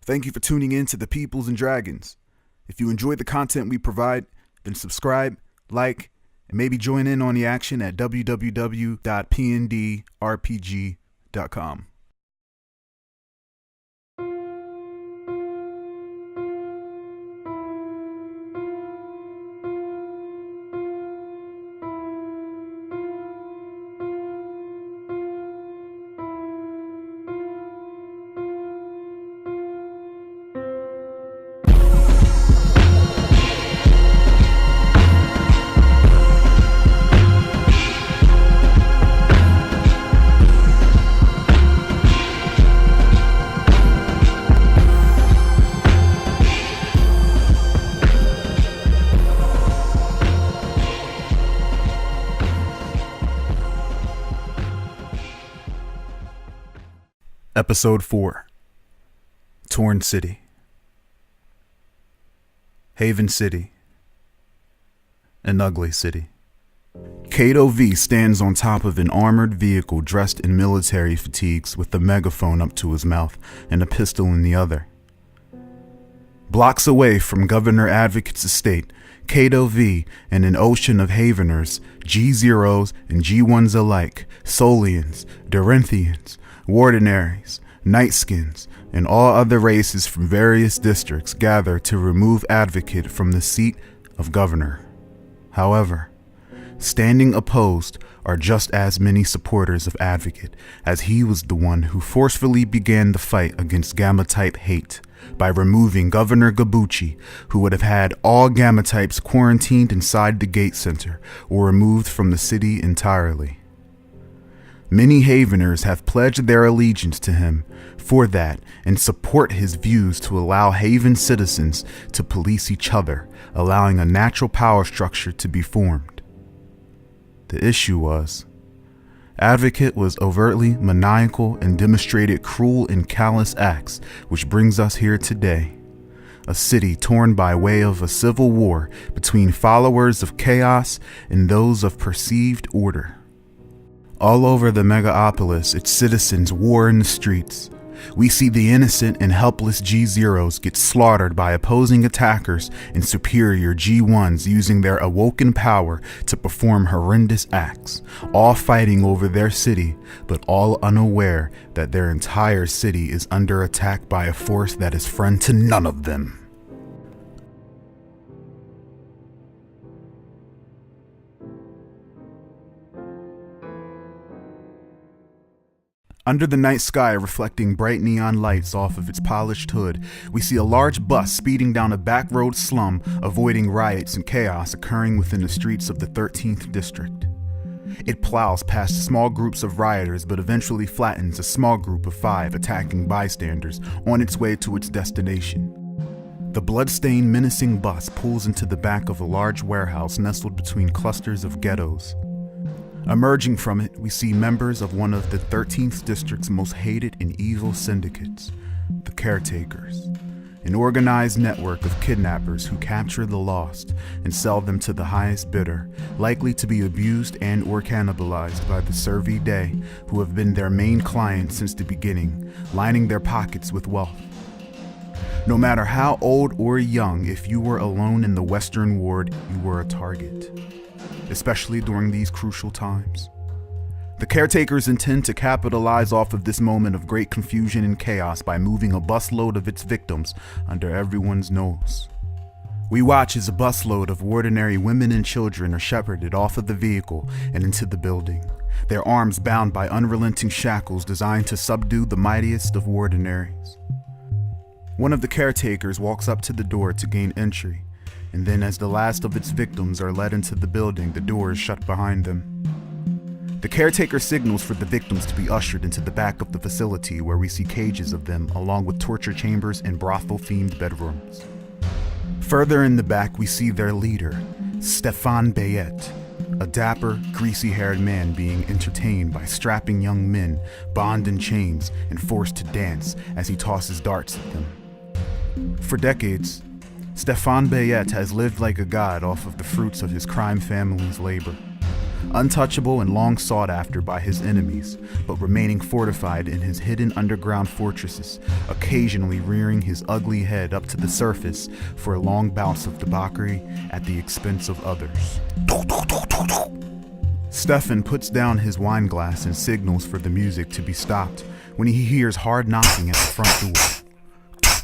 Thank you for tuning in to the Peoplz and Dragons. If you enjoy the content we provide, then subscribe, like, and maybe join in on the action at www.pndrpg.com. Episode 4. Torn City. Haven City. An ugly city. Cato V stands on top of an armored vehicle dressed in military fatigues with a megaphone up to his mouth and a pistol in the other. Blocks away from Governor Advocate's estate, Cato V and an ocean of Haveners, G0s and G1s alike, Solians, Dorinthians, Wardenaries, Nightskins, and all other races from various districts gather to remove Advocate from the seat of governor. However, standing opposed are just as many supporters of Advocate, as he was the one who forcefully began the fight against Gamma-type hate by removing Governor Gabucci, who would have had all Gamma-types quarantined inside the Gate Center or removed from the city entirely. Many Haveners have pledged their allegiance to him for that and support his views to allow Haven citizens to police each other, allowing a natural power structure to be formed. The issue was, Advocate was overtly maniacal and demonstrated cruel and callous acts, which brings us here today. A city torn by way of a civil war between followers of chaos and those of perceived order. All over the megapolis, its citizens war in the streets. We see the innocent and helpless G0s get slaughtered by opposing attackers and superior G1s using their awoken power to perform horrendous acts, all fighting over their city, but all unaware that their entire city is under attack by a force that is friend to none of them. Under the night sky reflecting bright neon lights off of its polished hood, we see a large bus speeding down a back road slum, avoiding riots and chaos occurring within the streets of the 13th District. It plows past small groups of rioters but eventually flattens a small group of 5 attacking bystanders on its way to its destination. The bloodstained, menacing bus pulls into the back of a large warehouse nestled between clusters of ghettos. Emerging from it, we see members of one of the 13th District's most hated and evil syndicates, the Caretakers, an organized network of kidnappers who capture the lost and sell them to the highest bidder, likely to be abused and or cannibalized by the Survey Day, who have been their main clients since the beginning, lining their pockets with wealth. No matter how old or young, if you were alone in the Western Ward, you were a target. Especially during these crucial times. The Caretakers intend to capitalize off of this moment of great confusion and chaos by moving a busload of its victims under everyone's nose. We watch as a busload of ordinary women and children are shepherded off of the vehicle and into the building, their arms bound by unrelenting shackles designed to subdue the mightiest of ordinaries. One of the Caretakers walks up to the door to gain entry, and then as the last of its victims are led into the building, the door is shut behind them. The Caretaker signals for the victims to be ushered into the back of the facility, where we see cages of them along with torture chambers and brothel-themed bedrooms. Further in the back, we see their leader, Stefan Bayet, a dapper, greasy-haired man being entertained by strapping young men, bound in chains and forced to dance as he tosses darts at them. For decades, Stefan Bayet has lived like a god off of the fruits of his crime family's labor. untouchable and long sought after by his enemies, but remaining fortified in his hidden underground fortresses, occasionally rearing his ugly head up to the surface for long bouts of debauchery at the expense of others. Stefan puts down his wine glass and signals for the music to be stopped when he hears hard knocking at the front door.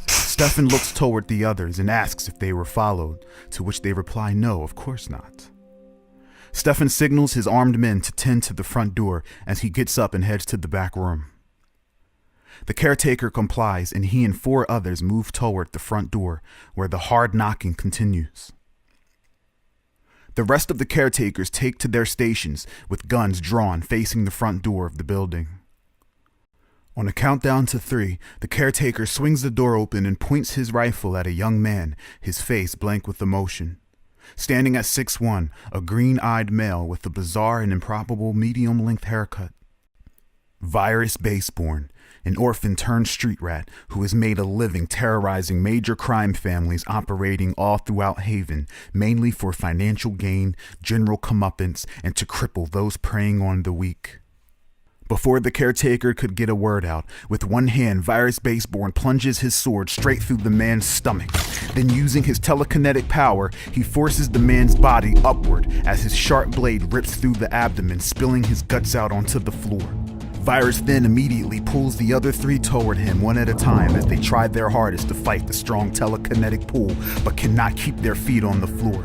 Stefan looks toward the others and asks if they were followed, to which they reply no, of course not. Stefan signals his armed men to tend to the front door as he gets up and heads to the back room. The caretaker complies and he and 4 others move toward the front door where the hard knocking continues. The rest of the caretakers take to their stations with guns drawn facing the front door of the building. On a countdown to 3, the caretaker swings the door open and points his rifle at a young man, his face blank with emotion. Standing at 6'1", a green-eyed male with a bizarre and improbable medium-length haircut. Virus Baseborn, an orphan turned street rat who has made a living terrorizing major crime families operating all throughout Haven, mainly for financial gain, general comeuppance, and to cripple those preying on the weak. Before the caretaker could get a word out, with one hand, Virus Baseborn plunges his sword straight through the man's stomach. Then using his telekinetic power, he forces the man's body upward as his sharp blade rips through the abdomen, spilling his guts out onto the floor. Virus then immediately pulls the other 3 toward him one at a time as they try their hardest to fight the strong telekinetic pull, but cannot keep their feet on the floor.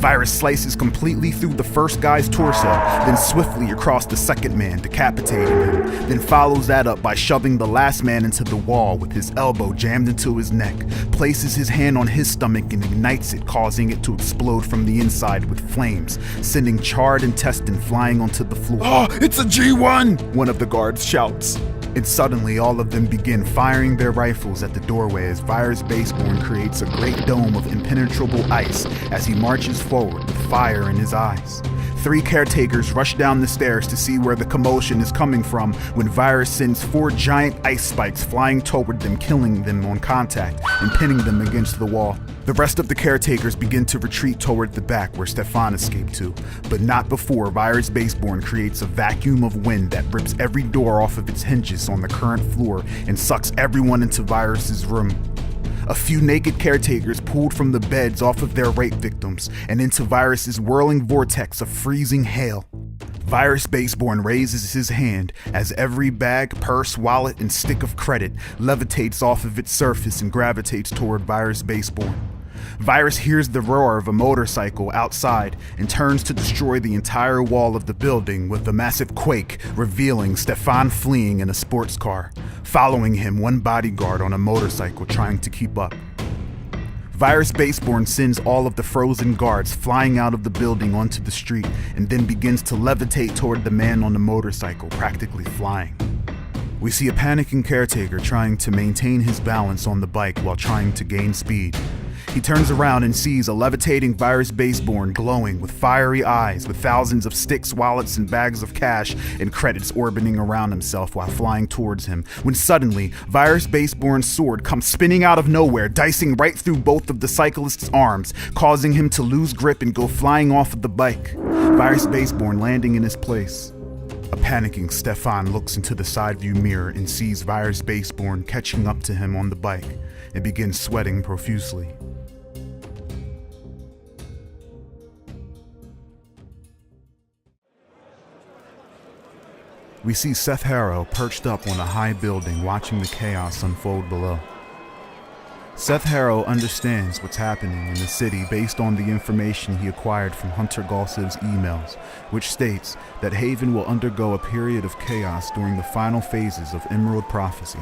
Virus slices completely through the first guy's torso, then swiftly across the second man, decapitating him, then follows that up by shoving the last man into the wall with his elbow jammed into his neck, places his hand on his stomach and ignites it, causing it to explode from the inside with flames, sending charred intestine flying onto the floor. "Oh, it's a G1!" one of the guards shouts. And suddenly all of them begin firing their rifles at the doorway as Virus Baseborn creates a great dome of impenetrable ice as he marches forward with fire in his eyes. 3 caretakers rush down the stairs to see where the commotion is coming from when Virus sends 4 giant ice spikes flying toward them, killing them on contact and pinning them against the wall. The rest of the caretakers begin to retreat toward the back where Stefan escaped to, but not before Virus Baseborn creates a vacuum of wind that rips every door off of its hinges on the current floor and sucks everyone into Virus's room. A few naked caretakers pulled from the beds off of their rape victims and into Virus's whirling vortex of freezing hail. Virus Baseborn raises his hand as every bag, purse, wallet, and stick of credit levitates off of its surface and gravitates toward Virus Baseborn. Virus hears the roar of a motorcycle outside and turns to destroy the entire wall of the building with a massive quake, revealing Stefan fleeing in a sports car, following him one bodyguard on a motorcycle trying to keep up. Virus Baseborn sends all of the frozen guards flying out of the building onto the street and then begins to levitate toward the man on the motorcycle, practically flying. We see a panicking caretaker trying to maintain his balance on the bike while trying to gain speed. He turns around and sees a levitating Virus Baseborn glowing with fiery eyes, with thousands of sticks, wallets, and bags of cash and credits orbiting around himself while flying towards him, when suddenly, Virus Baseborn's sword comes spinning out of nowhere, dicing right through both of the cyclist's arms, causing him to lose grip and go flying off of the bike. Virus Baseborn landing in his place. A panicking Stefan looks into the side view mirror and sees Virus Baseborn catching up to him on the bike and begins sweating profusely. We see Seth Harrow perched up on a high building watching the chaos unfold below. Seth Harrow understands what's happening in the city based on the information he acquired from Hunter Gossip's emails, which states that Haven will undergo a period of chaos during the final phases of Emerald Prophecy.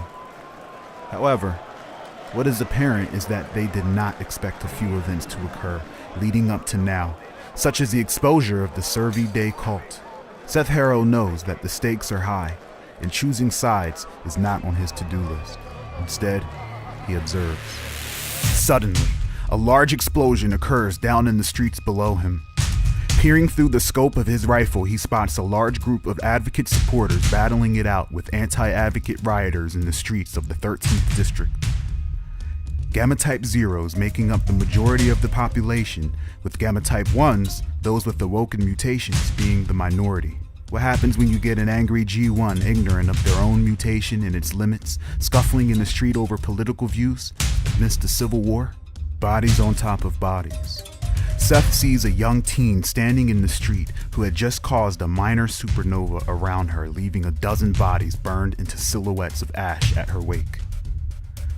However, what is apparent is that they did not expect a few events to occur leading up to now, such as the exposure of the Survey Day cult. Seth Harrow knows that the stakes are high, and choosing sides is not on his to-do list. Instead, he observes. Suddenly, a large explosion occurs down in the streets below him. Peering through the scope of his rifle, he spots a large group of Advocate supporters battling it out with anti-Advocate rioters in the streets of the 13th District. Gamma type 0s making up the majority of the population, with gamma type 1s, those with awoken mutations, being the minority. What happens when you get an angry G1 ignorant of their own mutation and its limits, scuffling in the street over political views amidst a civil war? Bodies on top of bodies. Seth sees a young teen standing in the street who had just caused a minor supernova around her, leaving a dozen bodies burned into silhouettes of ash at her wake.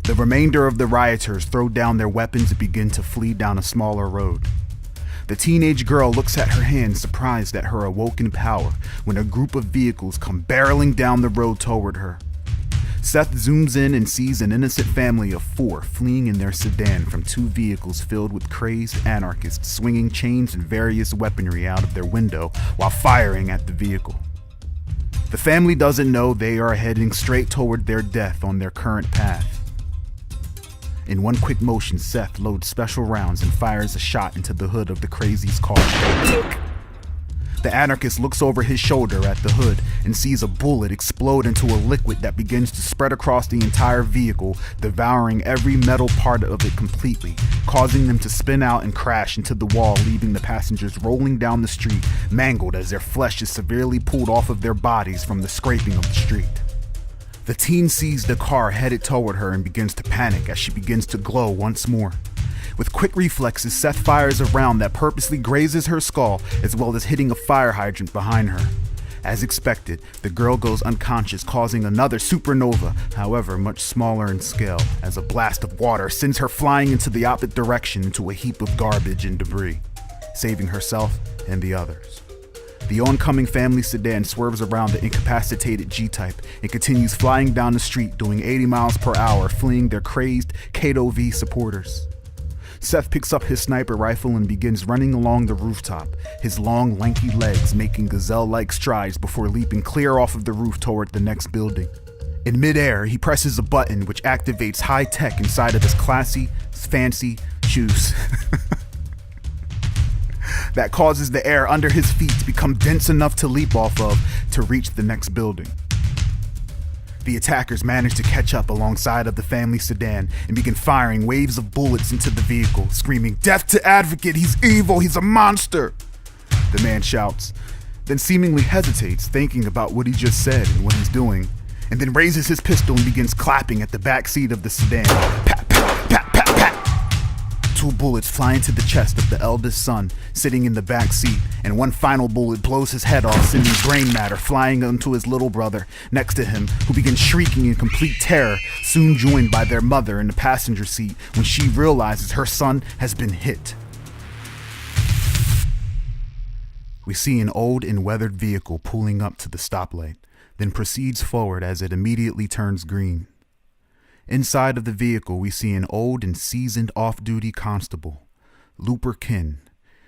The remainder of the rioters throw down their weapons and begin to flee down a smaller road. The teenage girl looks at her hand, surprised at her awoken power, when a group of vehicles come barreling down the road toward her. Seth zooms in and sees an innocent family of 4 fleeing in their sedan from 2 vehicles filled with crazed anarchists swinging chains and various weaponry out of their window while firing at the vehicle. The family doesn't know they are heading straight toward their death on their current path. In one quick motion, Seth loads special rounds and fires a shot into the hood of the crazy's car. The anarchist looks over his shoulder at the hood and sees a bullet explode into a liquid that begins to spread across the entire vehicle, devouring every metal part of it completely, causing them to spin out and crash into the wall, leaving the passengers rolling down the street, mangled as their flesh is severely pulled off of their bodies from the scraping of the street. The teen sees the car headed toward her and begins to panic as she begins to glow once more. With quick reflexes, Seth fires a round that purposely grazes her skull, as well as hitting a fire hydrant behind her. As expected, the girl goes unconscious, causing another supernova, however much smaller in scale, as a blast of water sends her flying into the opposite direction into a heap of garbage and debris, saving herself and the others. The oncoming family sedan swerves around the incapacitated G-Type and continues flying down the street doing 80 miles per hour, fleeing their crazed Cato V supporters. Seth picks up his sniper rifle and begins running along the rooftop, his long, lanky legs making gazelle-like strides before leaping clear off of the roof toward the next building. In midair, he presses a button which activates high-tech inside of his classy, fancy shoes. That causes the air under his feet to become dense enough to leap off of to reach the next building. The attackers manage to catch up alongside of the family sedan and begin firing waves of bullets into the vehicle, screaming, "Death to Advocate, he's evil, he's a monster!" The man shouts, then seemingly hesitates, thinking about what he just said and what he's doing, and then raises his pistol and begins clapping at the back seat of the sedan. Pat, pat, pat, pat, pat. 2 bullets fly into the chest of the eldest son, sitting in the back seat, and one final bullet blows his head off, sending brain matter flying onto his little brother next to him, who begins shrieking in complete terror, soon joined by their mother in the passenger seat when she realizes her son has been hit. We see an old and weathered vehicle pulling up to the stoplight, then proceeds forward as it immediately turns green. Inside of the vehicle, we see an old and seasoned off-duty constable, Looper Kin,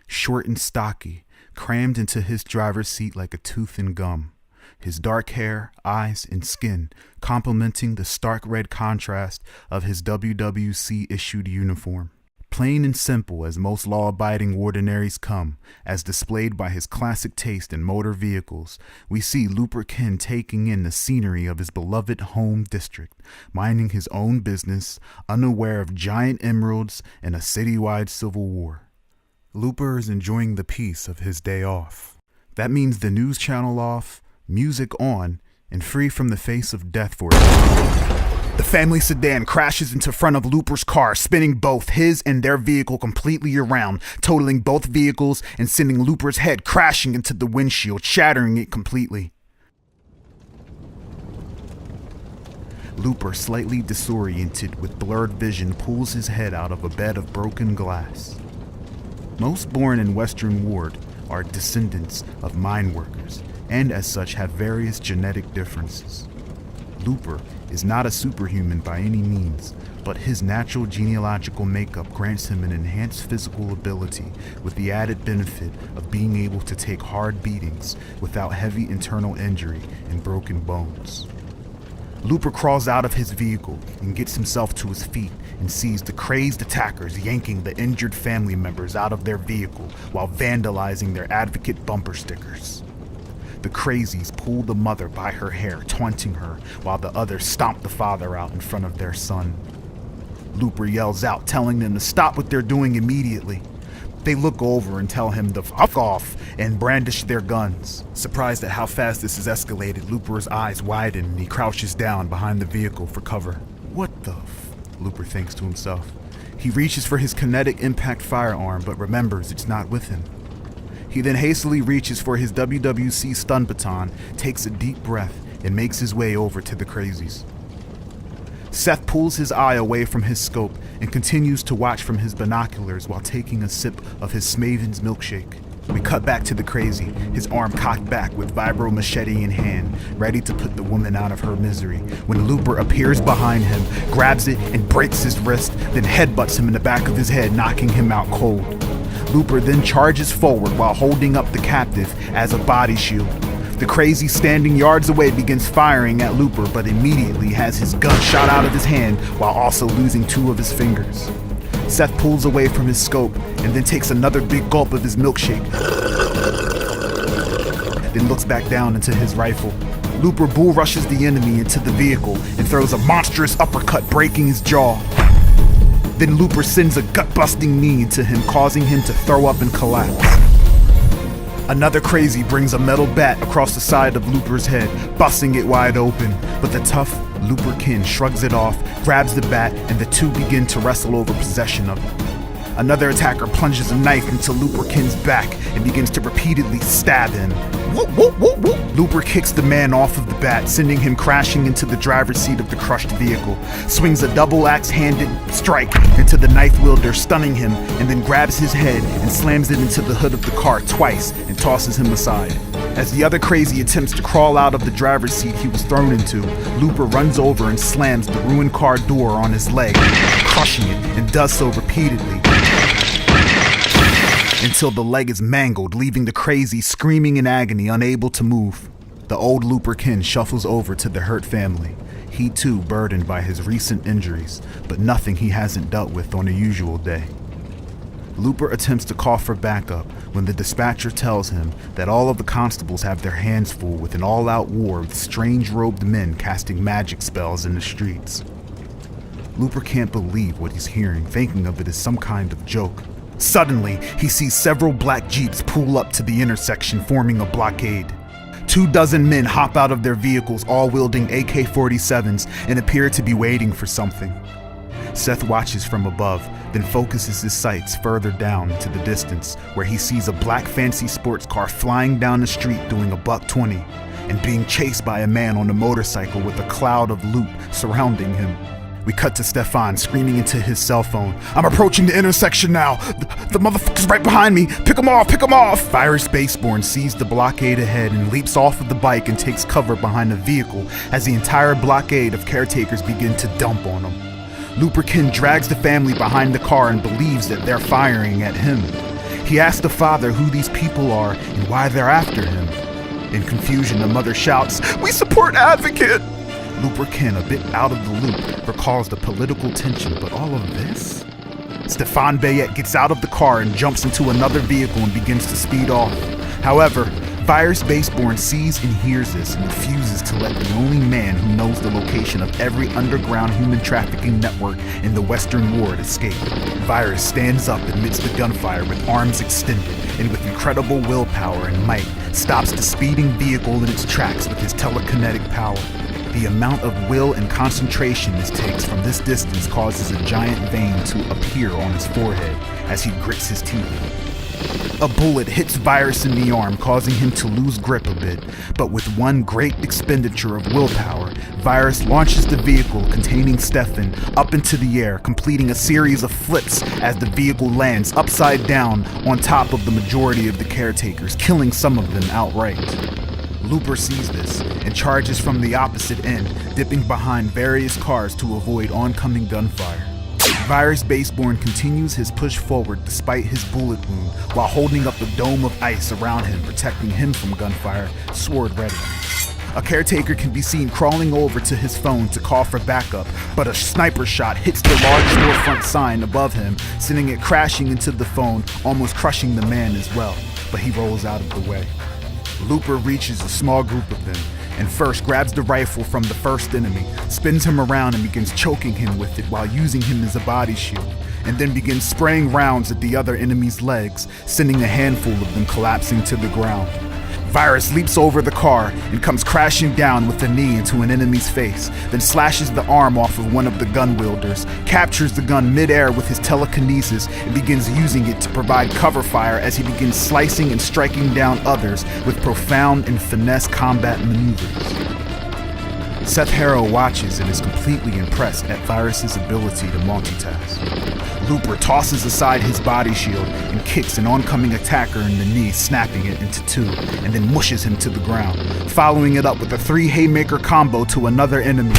short and stocky, crammed into his driver's seat like a tooth and gum, his dark hair, eyes, and skin complementing the stark red contrast of his WWC-issued uniform. Plain and simple as most law-abiding ordinaries come, as displayed by his classic taste in motor vehicles, we see Looper Kin taking in the scenery of his beloved home district, minding his own business, unaware of giant emeralds and a citywide civil war. Looper is enjoying the peace of his day off. That means the news channel off, music on, and free from the face of death for it. The family sedan crashes into front of Looper's car, spinning both his and their vehicle completely around, totaling both vehicles and sending Looper's head crashing into the windshield, shattering it completely. Looper, slightly disoriented with blurred vision, pulls his head out of a bed of broken glass. Most born in Western Ward are descendants of mine workers, and as such have various genetic differences. Looper is not a superhuman by any means, but his natural genealogical makeup grants him an enhanced physical ability with the added benefit of being able to take hard beatings without heavy internal injury and broken bones. Looper crawls out of his vehicle and gets himself to his feet and sees the crazed attackers yanking the injured family members out of their vehicle while vandalizing their advocate bumper stickers. The crazies pull the mother by her hair, taunting her, while the others stomp the father out in front of their son. Looper yells out, telling them to stop what they're doing immediately. They look over and tell him to fuck off and brandish their guns. Surprised at how fast this has escalated, Looper's eyes widen and he crouches down behind the vehicle for cover. What the Looper thinks to himself. He reaches for his kinetic impact firearm, but remembers it's not with him. He then hastily reaches for his WWC stun baton, takes a deep breath, and makes his way over to the crazies. Seth pulls his eye away from his scope and continues to watch from his binoculars while taking a sip of his Smaven's milkshake. We cut back to the crazy, his arm cocked back with vibro machete in hand, ready to put the woman out of her misery, when Looper appears behind him, grabs it and breaks his wrist, then headbutts him in the back of his head, knocking him out cold. Looper then charges forward while holding up the captive as a body shield. The crazy standing yards away begins firing at Looper, but immediately has his gun shot out of his hand while also losing 2 of his fingers. Seth pulls away from his scope and then takes another big gulp of his milkshake, then looks back down into his rifle. Looper bull rushes the enemy into the vehicle and throws a monstrous uppercut, breaking his jaw. Then Looper sends a gut-busting knee into him, causing him to throw up and collapse. Another crazy brings a metal bat across the side of Looper's head, busting it wide open, but the tough Looper kin shrugs it off, grabs the bat, and the two begin to wrestle over possession of it. Another attacker plunges a knife into Looper kin's back and begins to repeatedly stab him. Whoop, whoop, whoop, whoop. Looper kicks the man off of the bat, sending him crashing into the driver's seat of the crushed vehicle, swings a double axe-handed strike into the knife wielder, stunning him, and then grabs his head and slams it into the hood of the car twice and tosses him aside. As the other crazy attempts to crawl out of the driver's seat he was thrown into, Looper runs over and slams the ruined car door on his leg, crushing it, and does so repeatedly until the leg is mangled, leaving the crazy screaming in agony, unable to move. The old Looper kin shuffles over to the hurt family, he too burdened by his recent injuries, but nothing he hasn't dealt with on a usual day. Looper attempts to call for backup when the dispatcher tells him that all of the constables have their hands full with an all-out war with strange robed men casting magic spells in the streets. Looper can't believe what he's hearing, thinking of it as some kind of joke. Suddenly, he sees several black jeeps pull up to the intersection, forming a blockade. 24 men hop out of their vehicles, all wielding AK-47s, and appear to be waiting for something. Seth watches from above, then focuses his sights further down into the distance, where he sees a black fancy sports car flying down the street doing a $120, and being chased by a man on a motorcycle with a cloud of loot surrounding him. We cut to Stefan screaming into his cell phone. "I'm approaching the intersection now! The motherfucker's right behind me! Pick him off! Pick him off!" Virus Baseborn sees the blockade ahead and leaps off of the bike and takes cover behind a vehicle as the entire blockade of caretakers begin to dump on him. Looperkin drags the family behind the car and believes that they're firing at him. He asks the father who these people are and why they're after him. In confusion, the mother shouts, "We support Advocate!" Looperkin, a bit out of the loop, recalls the political tension, but all of this? Stefan Bayet gets out of the car and jumps into another vehicle and begins to speed off. However, Virus Baseborn sees and hears this and refuses to let the only man who knows the location of every underground human trafficking network in the Western Ward escape. Virus stands up amidst the gunfire with arms extended and with incredible willpower and might stops the speeding vehicle in its tracks with his telekinetic power. The amount of will and concentration this takes from this distance causes a giant vein to appear on his forehead as he grits his teeth. A bullet hits Virus in the arm, causing him to lose grip a bit, but with one great expenditure of willpower, Virus launches the vehicle containing Stefan up into the air, completing a series of flips as the vehicle lands upside down on top of the majority of the caretakers, killing some of them outright. Looper sees this and charges from the opposite end, dipping behind various cars to avoid oncoming gunfire. Virus Baseborn continues his push forward despite his bullet wound while holding up a dome of ice around him, protecting him from gunfire, sword ready. A caretaker can be seen crawling over to his phone to call for backup, but a sniper shot hits the large storefront sign above him, sending it crashing into the phone, almost crushing the man as well, but he rolls out of the way. Looper reaches a small group of them and first grabs the rifle from the first enemy, spins him around and begins choking him with it while using him as a body shield, and then begins spraying rounds at the other enemy's legs, sending a handful of them collapsing to the ground. Virus leaps over the car and comes crashing down with a knee into an enemy's face, then slashes the arm off of one of the gun wielders, captures the gun mid-air with his telekinesis, and begins using it to provide cover fire as he begins slicing and striking down others with profound and finesse combat maneuvers. Seth Harrow watches and is completely impressed at Virus's ability to multitask. Looper tosses aside his body shield and kicks an oncoming attacker in the knee, snapping it into two, and then mushes him to the ground, following it up with a 3 haymaker combo to another enemy.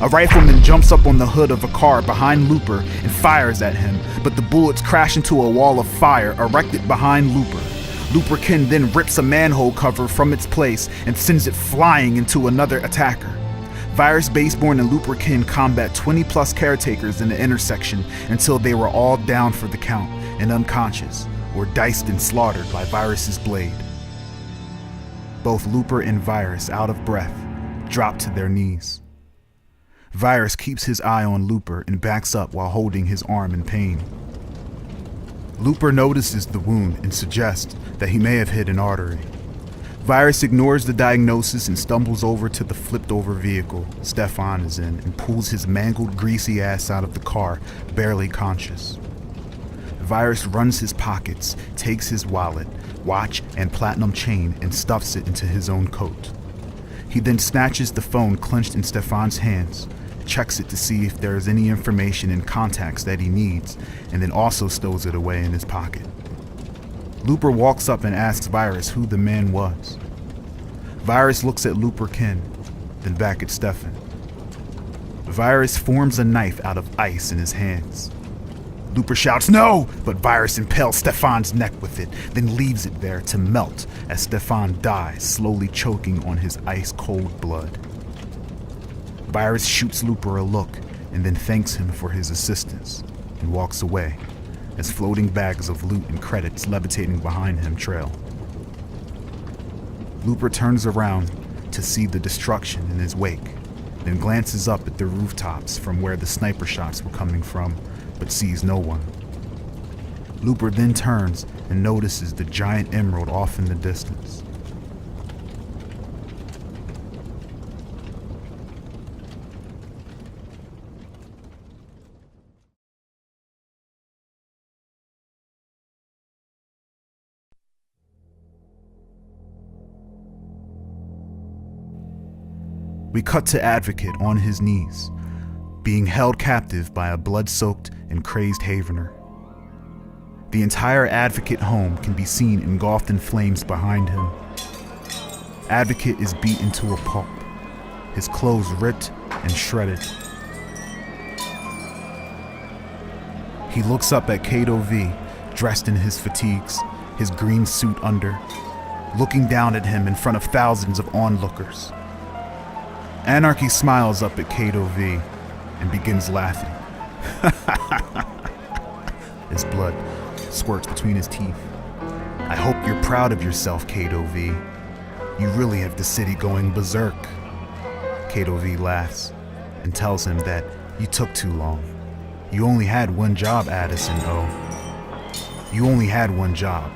A rifleman jumps up on the hood of a car behind Looper and fires at him, but the bullets crash into a wall of fire erected behind Looper. Looperkin then rips a manhole cover from its place and sends it flying into another attacker. Virus, Baseborn, and Looperkin combat 20 plus caretakers in the intersection until they were all down for the count and unconscious, or diced and slaughtered by Virus's blade. Both Looper and Virus, out of breath, drop to their knees. Virus keeps his eye on Looper and backs up while holding his arm in pain. Looper notices the wound and suggests that he may have hit an artery. Virus ignores the diagnosis and stumbles over to the flipped-over vehicle Stefan is in and pulls his mangled, greasy ass out of the car, barely conscious. Virus runs his pockets, takes his wallet, watch, and platinum chain and stuffs it into his own coat. He then snatches the phone clenched in Stefan's hands, checks it to see if there is any information and contacts that he needs, and then also stows it away in his pocket. Looper walks up and asks Virus who the man was. Virus looks at Looperkin, then back at Stefan. Virus forms a knife out of ice in his hands. Looper shouts, "No!" but Virus impales Stefan's neck with it, then leaves it there to melt as Stefan dies, slowly choking on his ice-cold blood. Virus shoots Looper a look and then thanks him for his assistance and walks away, as floating bags of loot and credits levitating behind him trail. Looper turns around to see the destruction in his wake, then glances up at the rooftops from where the sniper shots were coming from, but sees no one. Looper then turns and notices the giant emerald off in the distance. We cut to Advocate on his knees, being held captive by a blood-soaked and crazed Havener. The entire Advocate home can be seen engulfed in flames behind him. Advocate is beaten to a pulp, his clothes ripped and shredded. He looks up at Kato V, dressed in his fatigues, his green suit under, looking down at him in front of thousands of onlookers. Anarchy smiles up at Kato V and begins laughing. His blood squirts between his teeth. "I hope you're proud of yourself, Kato V. You really have the city going berserk." Kato V laughs and tells him that you took too long. You only had one job, Addison O. You only had one job.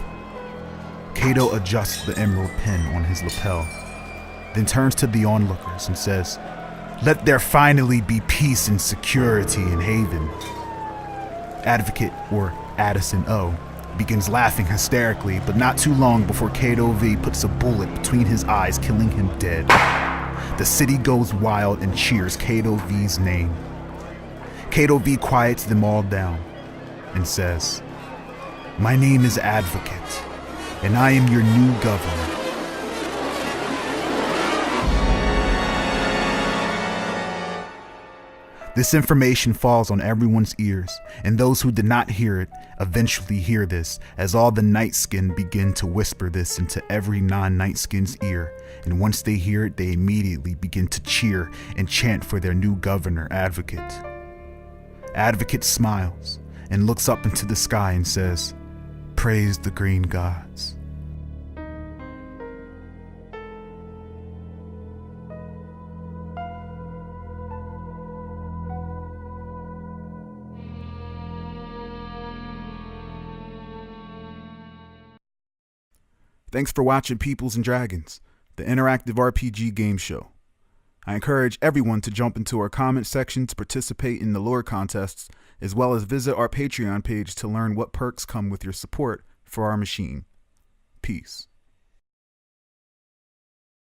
Kato adjusts the emerald pin on his lapel, then turns to the onlookers and says, "Let there finally be peace and security in Haven." Advocate, or Addison O, begins laughing hysterically, but not too long before Kato V puts a bullet between his eyes, killing him dead. The city goes wild and cheers Kato V's name. Kato V quiets them all down and says, "My name is Advocate, and I am your new governor." This information falls on everyone's ears, and those who did not hear it eventually hear this, as all the Nightskin begin to whisper this into every non-Nightskin's ear, and once they hear it, they immediately begin to cheer and chant for their new governor, Advocate. Advocate smiles and looks up into the sky and says, "Praise the green gods." Thanks for watching Peoplz and Dragons, the interactive RPG game show. I encourage everyone to jump into our comment section to participate in the lore contests, as well as visit our Patreon page to learn what perks come with your support for our machine. Peace.